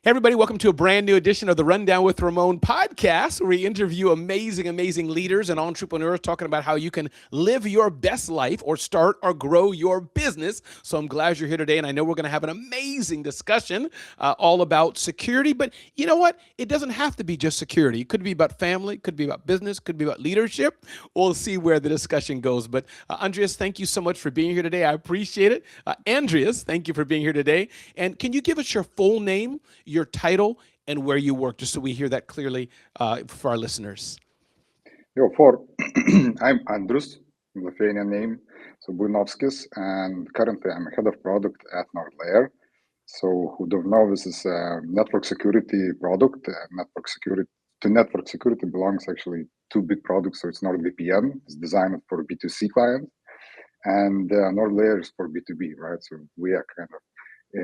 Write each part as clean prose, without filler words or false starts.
Hey everybody, welcome to a brand new edition of the Rundown with Ramon podcast, where we interview amazing leaders and entrepreneurs talking about how you can live your best life or start or grow your business. So I'm glad you're here today, and I know we're going to have an amazing discussion all about security. But you know what? It doesn't have to be just security. It could be about family, could be about business, could be about leadership. We'll see where the discussion goes. But Andrius, thank you so much for being here today. I appreciate it. Andrius, thank you for being here today. And can you give us your full name, your title, and where you work, just so we hear that clearly for our listeners? I'm Andrius, Lithuanian name, so Buinovskis, and currently I'm head of product at NordLayer. So who don't know, this is a network security product. Network security belongs actually two big products. So it's NordVPN, it's designed for B2C clients, and NordLayer is for B2B, right? So we are kind of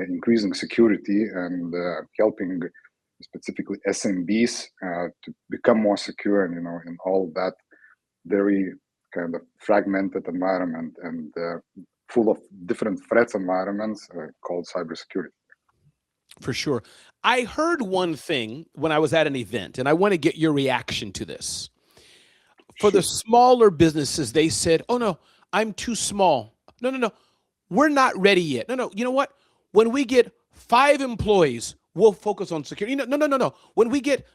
increasing security and helping specifically SMBs to become more secure, and in all that very kind of fragmented environment and full of different threats environments called cybersecurity. For sure. I heard one thing when I was at an event, and I want to get your reaction to this. For the smaller businesses, they said, "Oh no, I'm too small. No. We're not ready yet. No. You know what? When we get 5 employees, we'll focus on security. No. When we get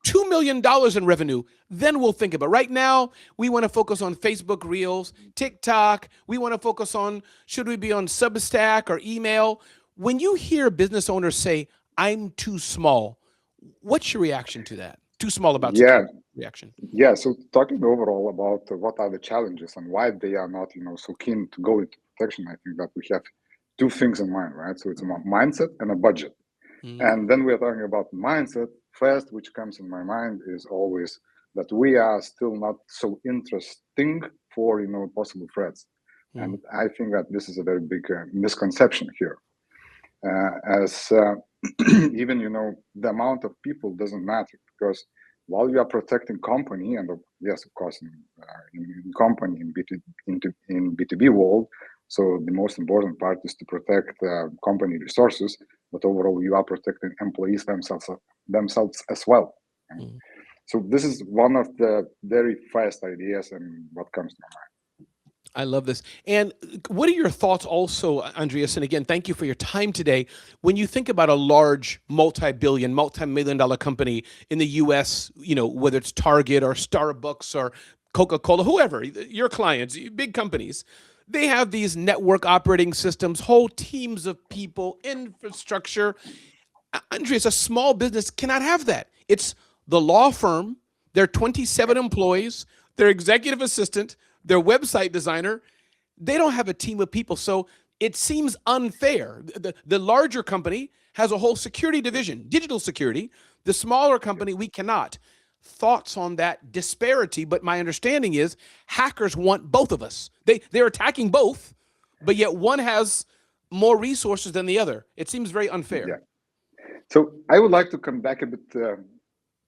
$2 million in revenue, then we'll think about it. Right now, we want to focus on Facebook Reels, TikTok. We want to focus on, should we be on Substack or email?" When you hear business owners say, "I'm too small," what's your reaction to that? Too small about Yeah, security reaction. yeah. So talking overall about what are the challenges and why they are not, so keen to go into protection, I think that we have two things in mind, right? So it's about mindset and a budget. Mm, And then we're talking about mindset. First, which comes in my mind is always that we are still not so interesting for possible threats, and mm, I think that this is a very big misconception here. As even the amount of people doesn't matter, because while you are protecting company, and yes, of course, in company in B2B world, so the most important part is to protect company resources, but overall you are protecting employees themselves as well. Right? mm. So this is one of the very first ideas and what comes to my mind. I love this. And what are your thoughts also, Andreas? And again, thank you for your time today. When you think about a large multi-billion, multi-million dollar company in the US, whether it's Target or Starbucks or Coca-Cola, whoever, your clients, big companies, they have these network operating systems, whole teams of people, infrastructure. Andreas, a small business cannot have that. It's the law firm, their 27 employees, their executive assistant, their website designer. They don't have a team of people. So it seems unfair. The larger company has a whole security division, digital security. The smaller company, we cannot. Thoughts on that disparity? But my understanding is hackers want both of us. They're attacking both, but yet one has more resources than the other. It seems very unfair. Yeah. So I would like to come back a bit,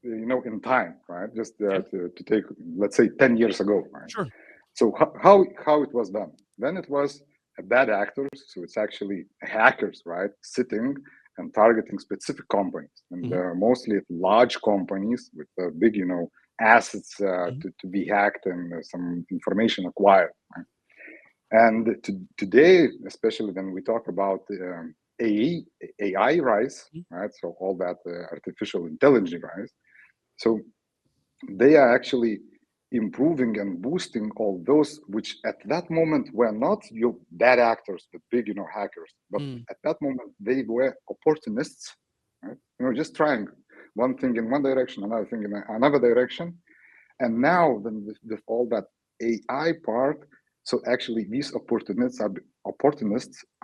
in time, right? Just Okay. to take, let's say, 10 years ago, right? Sure. So how it was done? Then it was bad actors. So it's actually hackers, right? Sitting and targeting specific companies, and Mhm. mostly large companies with big, assets Mhm. to be hacked and some information acquired. Right? And today, especially when we talk about AI rise, Mhm. right? So all that artificial intelligence rise. So they are actually improving and boosting all those which at that moment were not your bad actors, but big, hackers. But Mm. at that moment they were opportunists, right? Just trying one thing in one direction, another thing in another direction. And now then with all that AI part, so actually these opportunists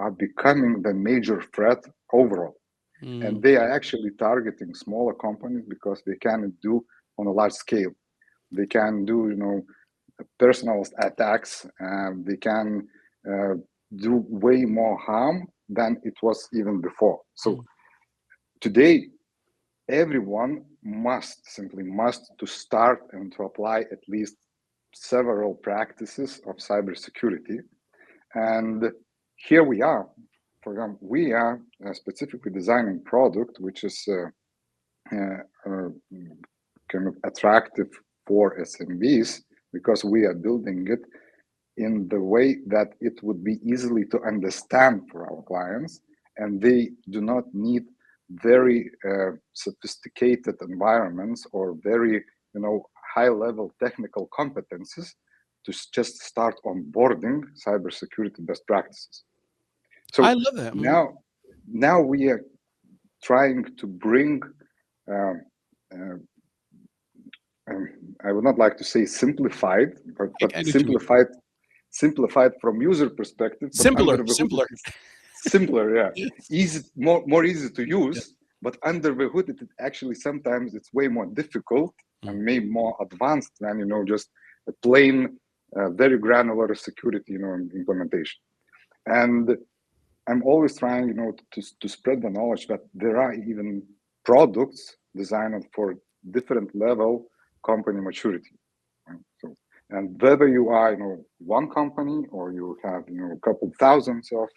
are becoming the major threat overall. And Mm. they are actually targeting smaller companies because they can do on a large scale. They can do, personal attacks. They can uh, do way more harm than it was even before. So Mm. today, everyone must to start and to apply at least several practices of cybersecurity. And here we are for example, we are specifically designing product which is kind of attractive for SMBs because we are building it in the way that it would be easily to understand for our clients, and they do not need very sophisticated environments or very high-level technical competences to just start onboarding cybersecurity best practices. So I love that. now we are trying to bring I would not like to say simplified, but simplified from user perspective. Simpler. Simpler, yeah. Yes. Easy, more easy to use. Yes. But under the hood, it actually sometimes it's way more difficult and maybe more advanced than just a plain, very granular security implementation. And I'm always trying to spread the knowledge that there are even products designed for different level company maturity. Right? So, and whether you are one company or you have a couple thousands of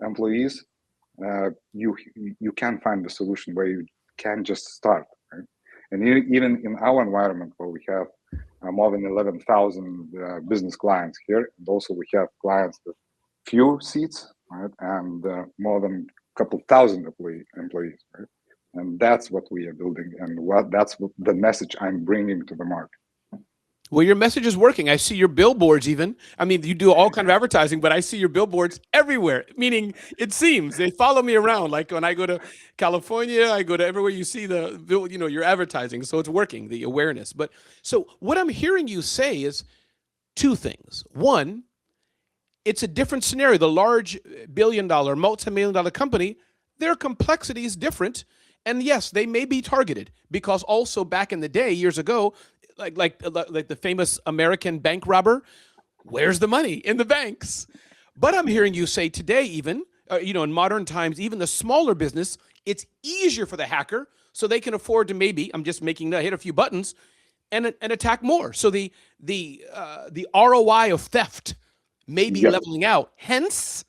employees, you can find a solution where you can just start. Right? And even in our environment where we have more than 11,000 business clients here, and also we have clients with few seats, right, and more than a couple thousand employees, right? And that's what we are building, and that's the message I'm bringing to the market. Well, your message is working. I see your billboards even. I mean, you do all kind of advertising, but I see your billboards everywhere, meaning it seems they follow me around. Like when I go to California, I go to everywhere you see your advertising. So it's working, the awareness. But so what I'm hearing you say is two things. One, it's a different scenario. The large billion-dollar, multi-million-dollar company, their complexity is different. And yes, they may be targeted because also back in the day, years ago, like the famous American bank robber, where's the money? In the banks. But I'm hearing you say today, even in modern times, even the smaller business, it's easier for the hacker, so they can afford to maybe, I'm just hit a few buttons, and attack more. So the ROI of theft may be leveling out. Hence,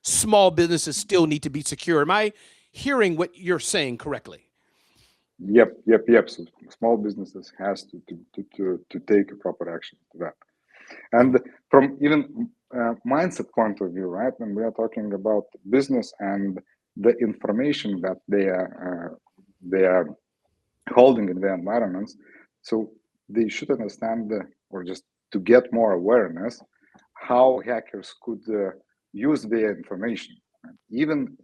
small businesses still need to be secure. Am I hearing what you're saying correctly? Yep. So small businesses has to take a proper action to that. And from even mindset point of view, right? When we are talking about business and the information that they are holding in their environments, so they should understand or just to get more awareness how hackers could use their information. Even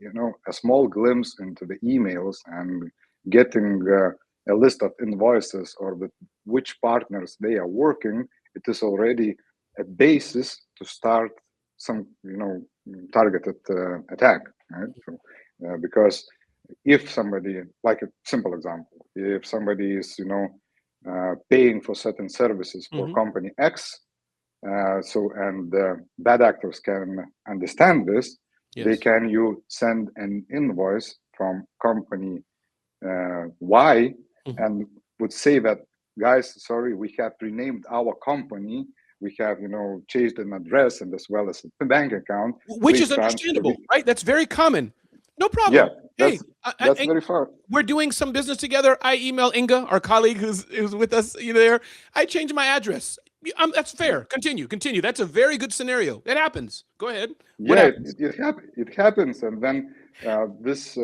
a small glimpse into the emails and getting a list of invoices or which partners they are working, it is already a basis to start some targeted attack, right? So, because if somebody, like a simple example, if somebody is paying for certain services for company X, and bad actors can understand this, they can send an invoice from company Y and would say that, guys, sorry, we have renamed our company, we have changed an address and as well as a bank account, which is understandable, right? That's very common. No problem. Yeah, that's very far. We're doing some business together. I email Inga, our colleague who's with us there. I changed my address. That's fair. Continue. That's a very good scenario. It happens. Go ahead. It happens, and then this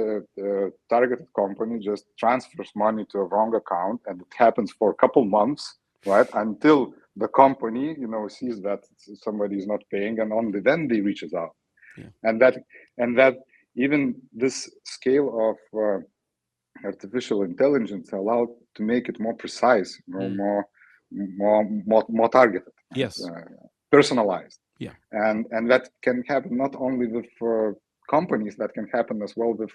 targeted company just transfers money to a wrong account, and it happens for a couple months, right? Until the company, sees that somebody is not paying, and only then they reaches out. Yeah. And that even this scale of artificial intelligence allowed to make it more precise, more targeted, yes, personalized. Yeah, and that can happen not only with companies, that can happen as well with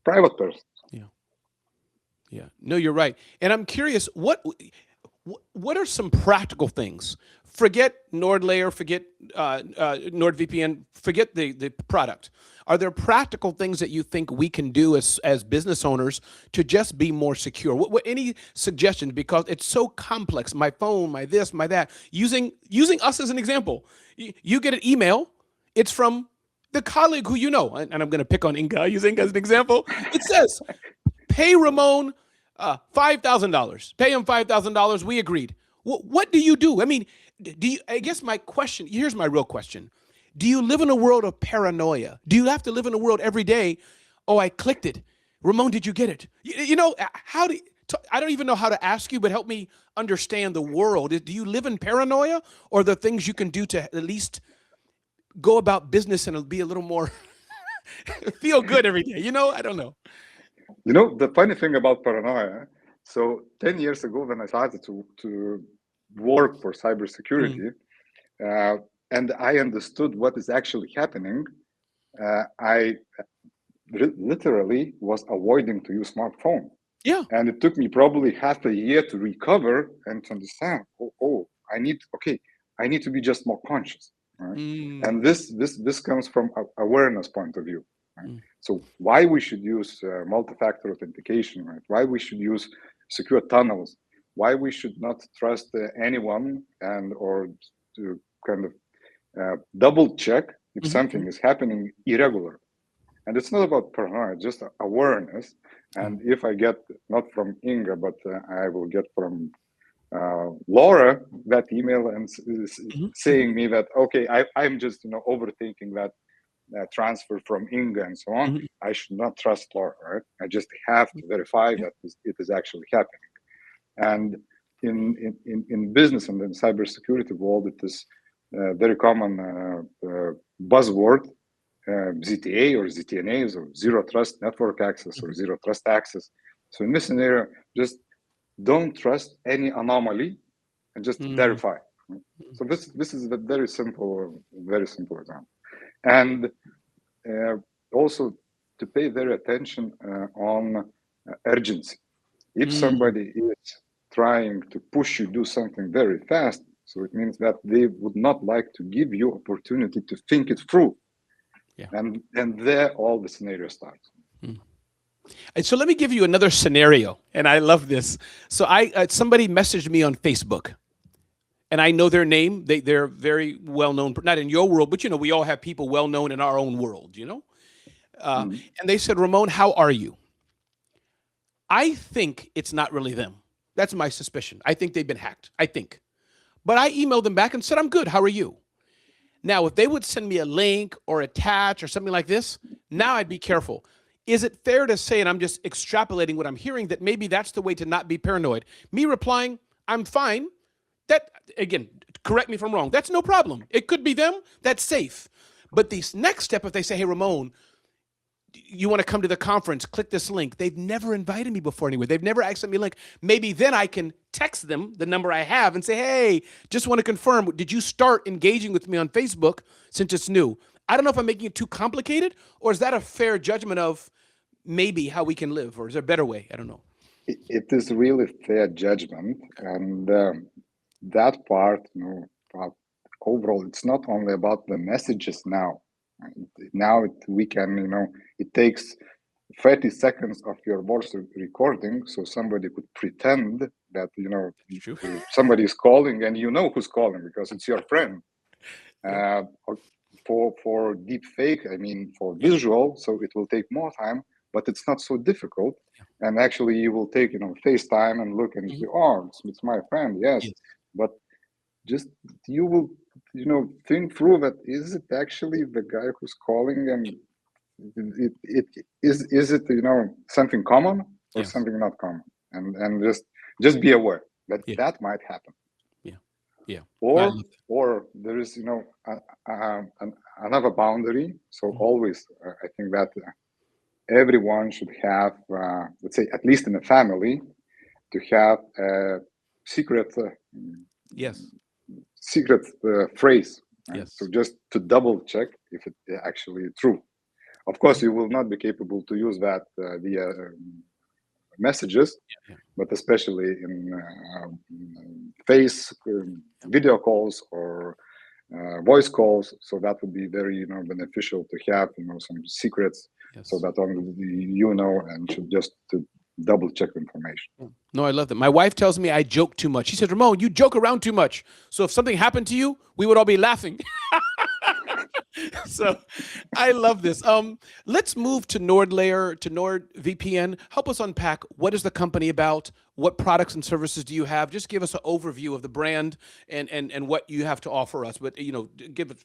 private persons. Yeah. No, you're right. And I'm curious, what are some practical things? Forget NordLayer, forget NordVPN, forget the product. Are there practical things that you think we can do as business owners to just be more secure? Any suggestions? Because it's so complex. My phone, my that. Using us as an example, you get an email. It's from the colleague who you know, and I'm going to pick on Inga, I use Inga as an example. It says, pay Ramon $5,000. Pay him $5,000. We agreed. What do you do? I mean, do you? I guess my question. Here's my real question: do you live in a world of paranoia? Do you have to live in a world every day? Oh, I clicked it. Ramon, did you get it? You know how do? I don't even know how to ask you, but help me understand the world. Do you live in paranoia, or are there things you can do to at least go about business and be a little more feel good every day? You know, I don't know. You know, the funny thing about paranoia, so 10 years ago when I started to work for cybersecurity, and I understood what is actually happening, I literally was avoiding to use smartphone. Yeah. And it took me probably half a year to recover and to understand, I need to be just more conscious. Right? And this comes from awareness point of view. Right? So why we should use multi-factor authentication, right? Why we should use secure tunnels, why we should not trust anyone, or to kind of double check if something is happening irregular. And it's not about paranoia, just awareness. And if I get not from Inga, but I will get from Laura that email and saying me that, okay, I'm just overthinking that transfer from Inga and so on. I should not trust Laura, right? I just have to verify that it is actually happening. And in business and in cybersecurity world, it is very common buzzword, ZTA or ZTNAs, or zero trust network access or zero trust access. So in this scenario, just don't trust any anomaly and just verify. So this is a very simple example. And also to pay their attention on urgency. If somebody is trying to push you do something very fast, so it means that they would not like to give you opportunity to think it through. Yeah. And there all the scenario starts. And so let me give you another scenario, and I love this. So somebody messaged me on Facebook, and I know their name. They're very well known, not in your world, but we all have people well known in our own world, And they said, Ramon, how are you? I think it's not really them. That's my suspicion. I think they've been hacked. I think. But I emailed them back and said, I'm good. How are you? Now, if they would send me a link or attach or something like this, now I'd be careful. Is it fair to say, and I'm just extrapolating what I'm hearing, that maybe that's the way to not be paranoid? Me replying, I'm fine. That, again, correct me if I'm wrong. That's no problem. It could be them. That's safe. But the next step, if they say, hey, Ramon, you want to come to the conference, click this link. They've never invited me before anywhere. They've never asked me a link. Maybe then I can text them the number I have and say, hey, just want to confirm, did you start engaging with me on Facebook since it's new? I don't know if I'm making it too complicated, or is that a fair judgment of maybe how we can live, or is there a better way? I don't know. It is really fair judgment. And that part, overall, it's not only about the messages now. Now we can, it takes 30 seconds of your voice recording, so somebody could pretend that, somebody is calling and you know who's calling because it's your friend. For deep fake, for visual, so it will take more time, but it's not so difficult. And actually you will take, FaceTime and look and say, oh, it's my friend, yes. But just you will think through that, is it actually the guy who's calling, and is it something common or something not common, and just be aware that that might happen. Or there is another boundary. So always I think that everyone should have let's say, at least in a family, to have a secret phrase. Right? So just to double check if it actually true. Of course, you will not be capable to use that via messages, but especially in face video calls or voice calls. So that would be very beneficial to have some secrets, so that only and should just to double check information. No, I love that. My wife tells me I joke too much. She says, Ramon, you joke around too much. So if something happened to you, we would all be laughing. So I love this. Let's move to NordLayer, to NordVPN. Help us unpack, what is the company about? What products and services do you have? Just give us an overview of the brand and what you have to offer us. But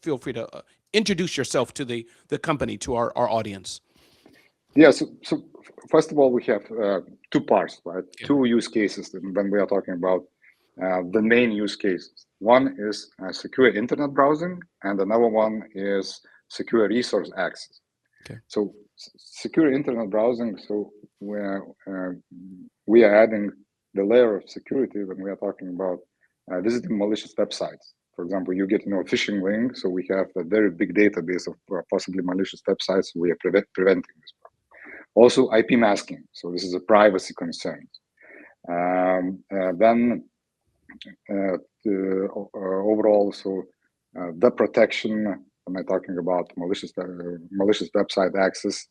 feel free to introduce yourself to the company, to our audience. Yeah, so first of all, we have two parts, right? Yeah. Two use cases when we are talking about the main use cases. One is secure internet browsing, and another one is secure resource access. Okay. So secure internet browsing, so we are adding the layer of security when we are talking about visiting malicious websites. For example, you get a phishing link, so we have a very big database of possibly malicious websites. We are preventing this. Also, IP masking. So this is a privacy concern. Then overall, so the protection. Am I talking about malicious website access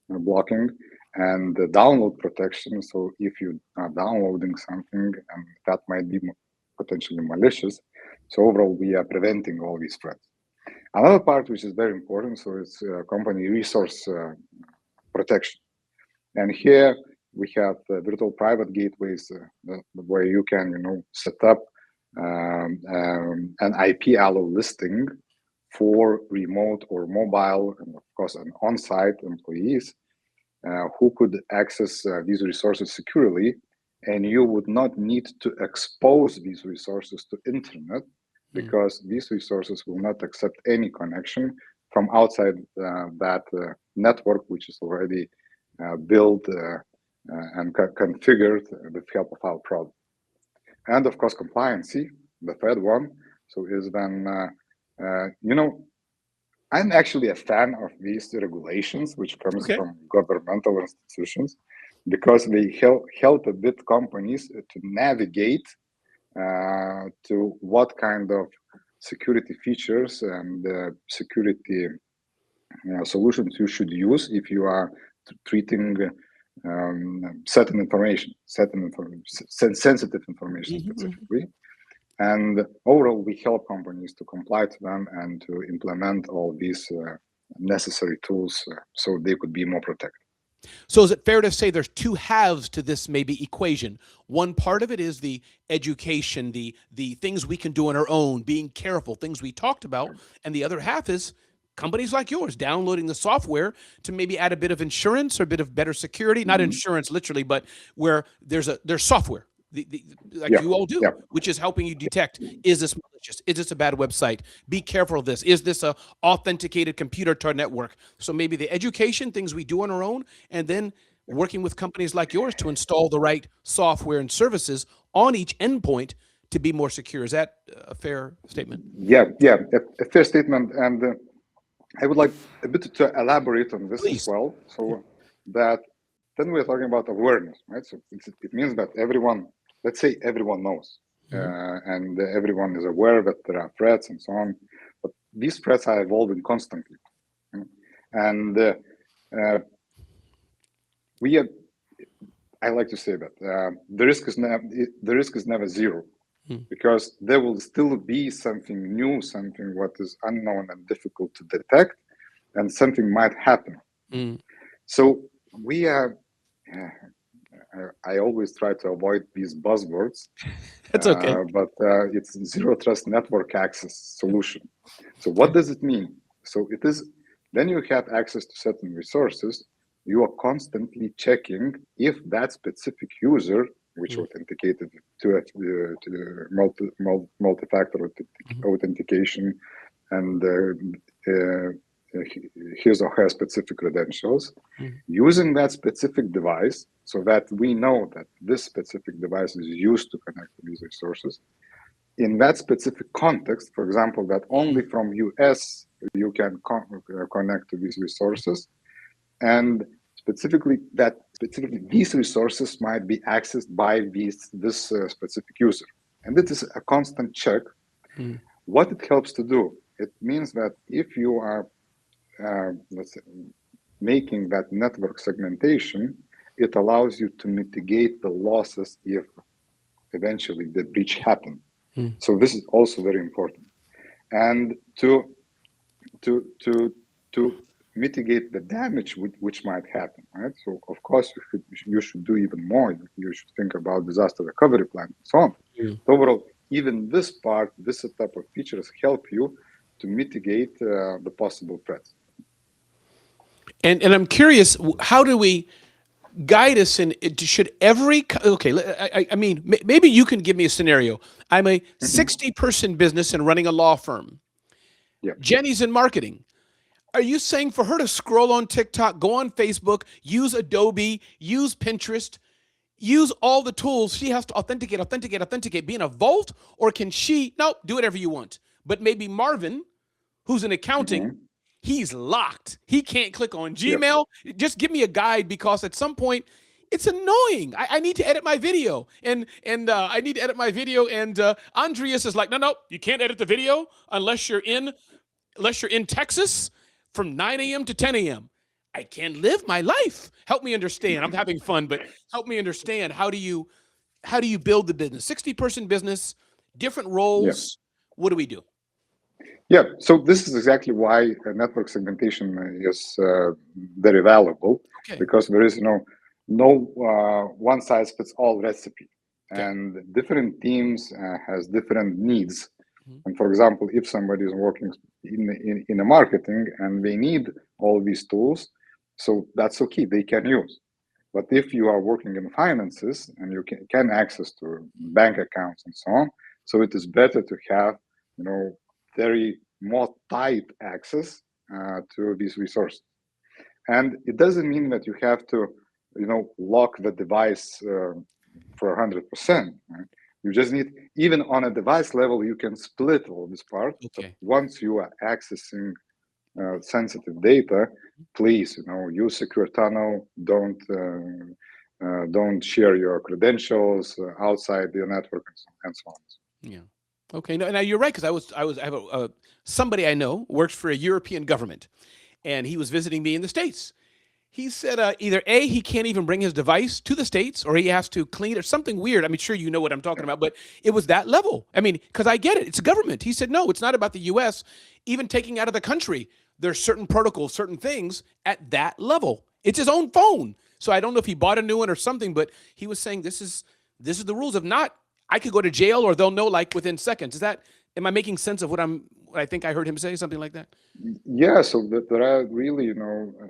blocking, and the download protection? So if you are downloading something and that might be potentially malicious, so overall we are preventing all these threats. Another part which is very important, so it's company resource protection. And here we have virtual private gateways where you can, set up an IP allo listing for remote or mobile, and of course, an on-site employees who could access these resources securely, and you would not need to expose these resources to internet, because these resources will not accept any connection from outside that network, which is already built and configured with help of our product. And of course, compliancy, the third one. So is when, I'm actually a fan of these regulations, which comes from governmental institutions, because they help a bit companies to navigate to what kind of security features and security solutions you should use if you are treating sensitive information specifically. And overall, we help companies to comply to them and to implement all these necessary tools so they could be more protected. So is it fair to say there's two halves to this maybe equation? One part of it is the education, the things we can do on our own, being careful, things we talked about, and the other half is companies like yours downloading the software to maybe add a bit of insurance or a bit of better security, not insurance literally, but where there's software. You all do, which is helping you detect, is this malicious? Is this a bad website? Be careful of this. Is this a authenticated computer to our network? So maybe the education, things we do on our own, and then working with companies like yours to install the right software and services on each endpoint to be more secure. Is that a fair statement? Yeah, a fair statement. And I would like a bit to elaborate on this as well. So that then we're talking about awareness, right? So it means that everyone, let's say everyone knows, and everyone is aware that there are threats and so on, but these threats are evolving constantly. And I like to say that the risk is never zero, because there will still be something new, something what is unknown and difficult to detect, and something might happen. So we are. I always try to avoid these buzzwords. That's okay. But it's zero trust network access solution. So what does it mean? So it is when you have access to certain resources, you are constantly checking if that specific user, which authenticated to multi-factor authentication and his or her specific credentials, using that specific device, so that we know that this specific device is used to connect to these resources. In that specific context, for example, that only from US you can connect to these resources, and specifically these resources might be accessed by this specific user. And it is a constant check. What it helps to do, it means that if you are let's say, making that network segmentation, it allows you to mitigate the losses if eventually the breach happens. So this is also very important. And to to mitigate the damage which might happen, right? So of course you should do even more. You should think about disaster recovery plan and so on. Mm. But overall, even this part, this type of features help you to mitigate the possible threats. And I'm curious, how do we guide us in? Should every okay? I mean, maybe you can give me a scenario. I'm a 60-person business and running a law firm. Yeah. Jenny's in marketing. Are you saying for her to scroll on TikTok, go on Facebook, use Adobe, use Pinterest, use all the tools, she has to authenticate, be in a vault? Or can she, no, do whatever you want. But maybe Marvin, who's in accounting, he's locked. He can't click on Gmail. Yep. Just give me a guide, because at some point, it's annoying. I need to edit my video, and I need to edit my video. And Andrius is like, no, you can't edit the video unless you're in Texas from 9 a.m. to 10 a.m. I can't live my life. Help me understand. I'm having fun, but help me understand. How do you build the business? 60-person business, different roles. Yeah. What do we do? Yeah, so this is exactly why network segmentation is very valuable, because there is no one size fits all recipe, and different teams has different needs. And for example, if somebody is working in a marketing and they need all these tools, so that's okay, they can use. But if you are working in finances and you can access to bank accounts and so on, so it is better to have very more tight access to these resources. And it doesn't mean that you have to lock the device for 100%. Right? You just need, even on a device level, you can split all this part. So once you are accessing sensitive data, please, use secure tunnel. Don't share your credentials outside your network and so on. Yeah. Okay. Now you're right, because I have somebody I know works for a European government, and he was visiting me in the States. He said either A, he can't even bring his device to the States, or he has to clean or something weird. I mean, sure, you know what I'm talking about, but it was that level. I mean, because I get it. It's a government. He said, no, it's not about the U.S. Even taking out of the country, there's certain protocols, certain things at that level. It's his own phone. So I don't know if he bought a new one or something, but he was saying this is the rules. If not, I could go to jail, or they'll know like within seconds. Am I making sense of what I think I heard him say, something like that? Yeah, so there are really,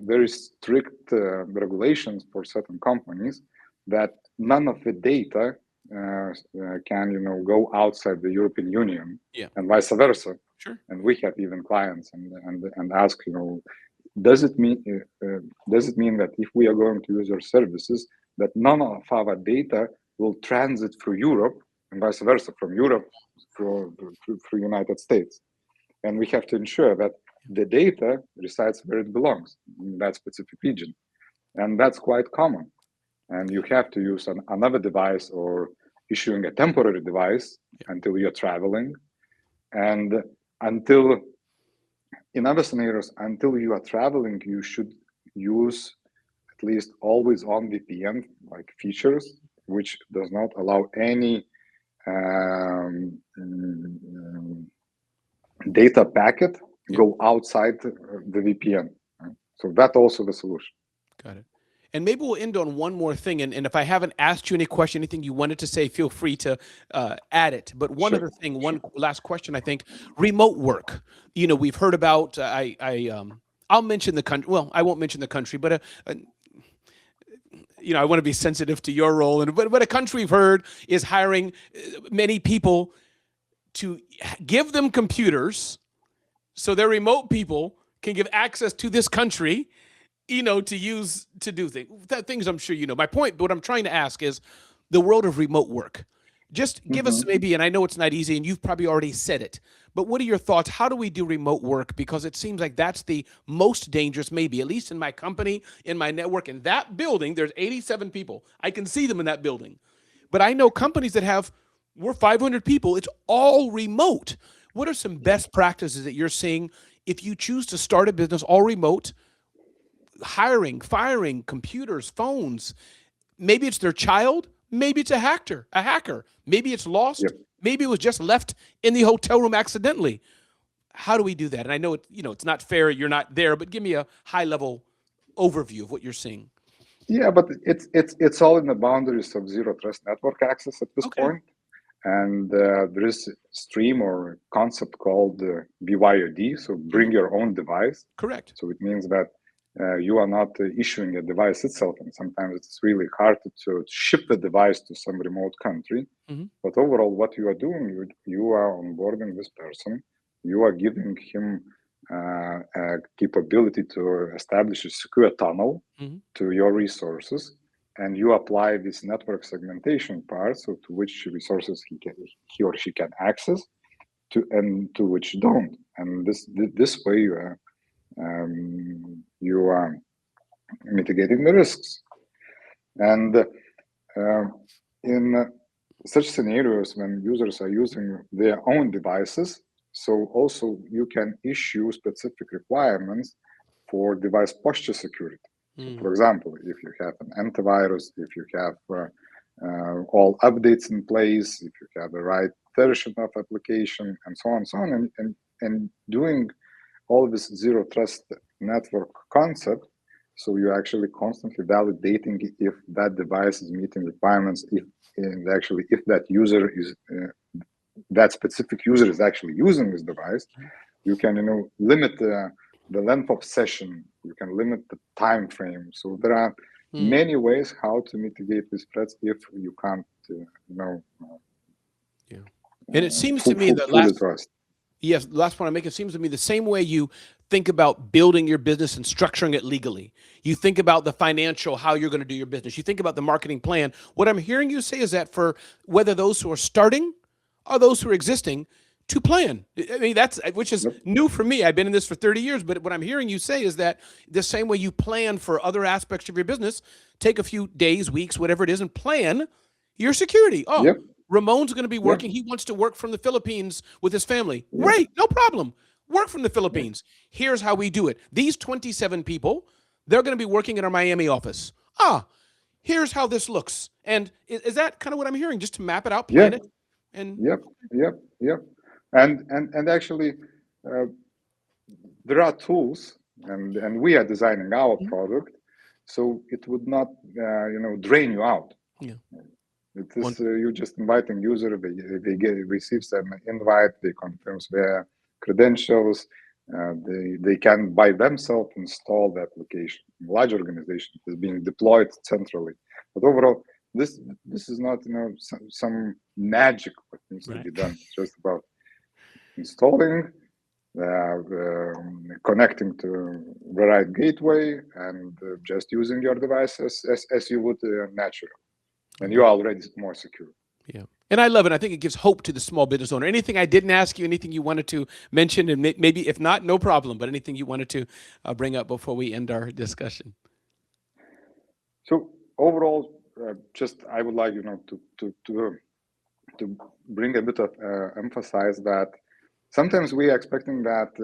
very strict regulations for certain companies that none of the data can, go outside the European Union, and vice versa. Sure. And we have even clients and ask, does it mean that if we are going to use your services, that none of our data will transit through Europe and vice versa, from Europe through United States? And we have to ensure that the data resides where it belongs, in that specific region. And that's quite common. And you have to use another device or issuing a temporary device until you're traveling. And in other scenarios, until you are traveling, you should use at least always on VPN like features, which does not allow any data packet go outside the VPN. Right? So that's also the solution. Got it. And maybe we'll end on one more thing. And if I haven't asked you any question, anything you wanted to say, feel free to add it. But one other thing, one last question, I think, remote work. We've heard about, I'll mention the country. Well, I won't mention the country, but I want to be sensitive to your role. But a country we've heard is hiring many people to give them computers so their remote people can give access to this country, to use to do things I'm sure you know. My point, but what I'm trying to ask is the world of remote work. Just give us maybe, and I know it's not easy and you've probably already said it, but what are your thoughts? How do we do remote work? Because it seems like that's the most dangerous, maybe, at least in my company, in my network. In that building, there's 87 people. I can see them in that building. But I know companies that we're 500 people. It's all remote. What are some best practices that you're seeing if you choose to start a business all remote, hiring, firing, computers, phones? Maybe it's their child. Maybe it's a hacker. Maybe it's lost. Maybe it was just left in the hotel room accidentally. how do we do that? And I know it's not fair. You're not there, but give me a high level overview of what you're seeing. Yeah, but it's all in the boundaries of zero trust network access at this Okay. point. And there is a stream or concept called BYOD, so bring your own device. Correct. So it means that you are not issuing a device itself, and sometimes it's really hard to ship the device to some remote country. Mm-hmm. But overall, what you are doing, you are onboarding this person, you are giving him a capability to establish a secure tunnel Mm-hmm. to your resources, and you apply this network segmentation part, so to which resources he or she can access, and to which don't. And this way you are mitigating the risks. And in such scenarios, when users are using their own devices, so also you can issue specific requirements for device posture security. So, for example, if you have an antivirus, if you have all updates in place, if you have the right version of application, and so on and so on, and doing all this zero trust network concept, so you're actually constantly validating if that device is meeting requirements, if that user is that specific user is actually using this device. You can limit the length of session, you can limit the time frame. So there are many ways how to mitigate these threats if you can't Yeah. And it seems to me that last trust. Yes, the last point I make, it seems to me the same way you think about building your business and structuring it legally. You think about the financial, how you're going to do your business. You think about the marketing plan. What I'm hearing you say is that for whether those who are starting or those who are existing, to plan. I mean, which is new for me. I've been in this for 30 years, but what I'm hearing you say is that the same way you plan for other aspects of your business, take a few days, weeks, whatever it is, and plan your security. Oh, Yep. Ramon's going to be working. Yep. He wants to work from the Philippines with his family. Yep. Great, no problem. Work from the Philippines. Here's how we do it. These 27 people, they're going to be working in our Miami office. Here's how this looks. And is that kind of what I'm hearing? Just to map it out, plan it, and Yep. And actually, there are tools, and we are designing our product, so it would not drain you out. Yeah. It is you just inviting user, they receives an invite, they confirms their credentials, they can by themselves install the application. Large organization is being deployed centrally, but overall, this is not some magic what needs to be done. It's just about installing, connecting to the right gateway, and just using your device as you would naturally. And you're already more secure. Yeah. And I love it. I think it gives hope to the small business owner. Anything I didn't ask you, anything you wanted to mention, and maybe if not, no problem, but anything you wanted to bring up before we end our discussion? So overall, just I would like to bring a bit of emphasize that sometimes we are expecting that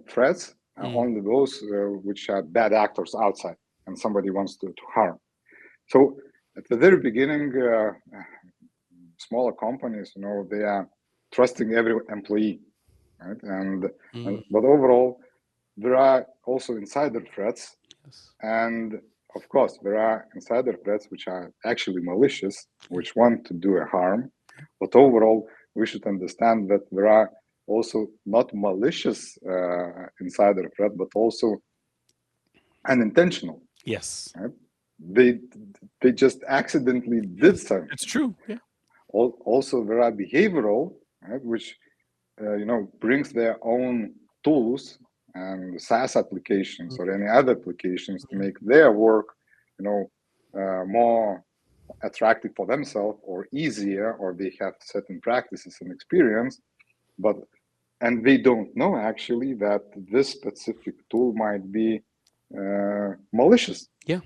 threats are only those which are bad actors outside and somebody wants to harm. So at the very beginning, smaller companies, they are trusting every employee, right? But overall, there are also insider threats, and of course, there are insider threats which are actually malicious, which want to do a harm. But overall, we should understand that there are also not malicious insider threat, but also unintentional. Yes. Right? They just accidentally did something. That's true. Yeah. Also, there are behavioral, right, which brings their own tools and SaaS applications or any other applications to make their work, more attractive for themselves or easier, or they have certain practices and experience, and they don't know actually that this specific tool might be malicious. Yeah.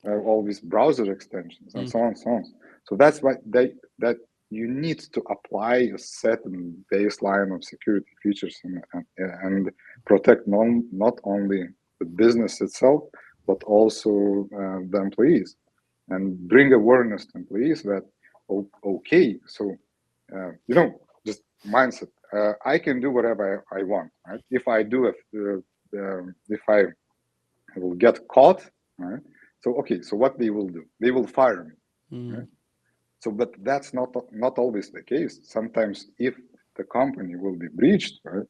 All these browser extensions and so on and so on. So that's why that you need to apply a certain baseline of security features and protect not only the business itself, but also the employees, and bring awareness to employees that okay, so just mindset. I can do whatever I want, right? If I do it, if I will get caught, right? So okay, so what they will do? They will fire me, right? So, but that's not always the case. Sometimes, if the company will be breached, right,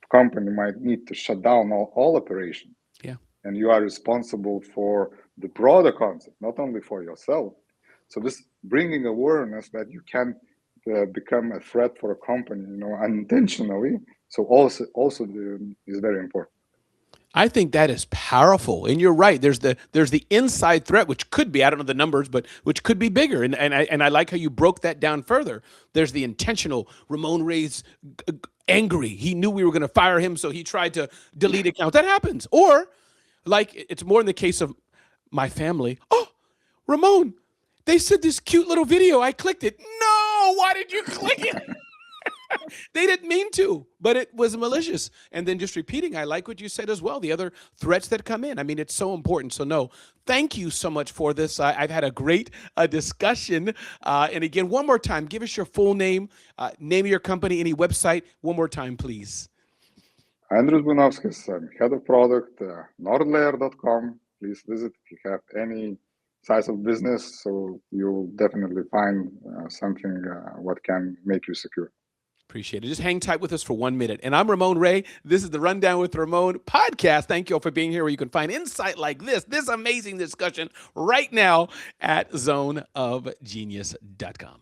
company might need to shut down all operations, Yeah. and you are responsible for the broader concept, not only for yourself. So, this bringing awareness that you can become a threat for a company, unintentionally. So, also is very important. I think that is powerful, and you're right. There's the inside threat, which could be, I don't know the numbers, but which could be bigger. And I like how you broke that down further. There's the intentional. Ramon Ray's angry. He knew we were going to fire him, so he tried to delete accounts. That happens. Or, like, it's more in the case of my family. Oh, Ramon, they said this cute little video. I clicked it. No, why did you click it? They didn't mean to, but it was malicious. And then just repeating, I like what you said as well, the other threats that come in. I mean, it's so important. So, no, thank you so much for this. I've had a great discussion. And again, one more time, give us your full name, name of your company, any website. One more time, please. Andrius Bunovskis, I'm head of product, NordLayer.com. Please visit if you have any size of business. So you'll definitely find something what can make you secure. Appreciate it. Just hang tight with us for 1 minute. And I'm Ramon Ray. This is the Rundown with Ramon podcast. Thank you all for being here, where you can find insight like this amazing discussion right now at zoneofgenius.com.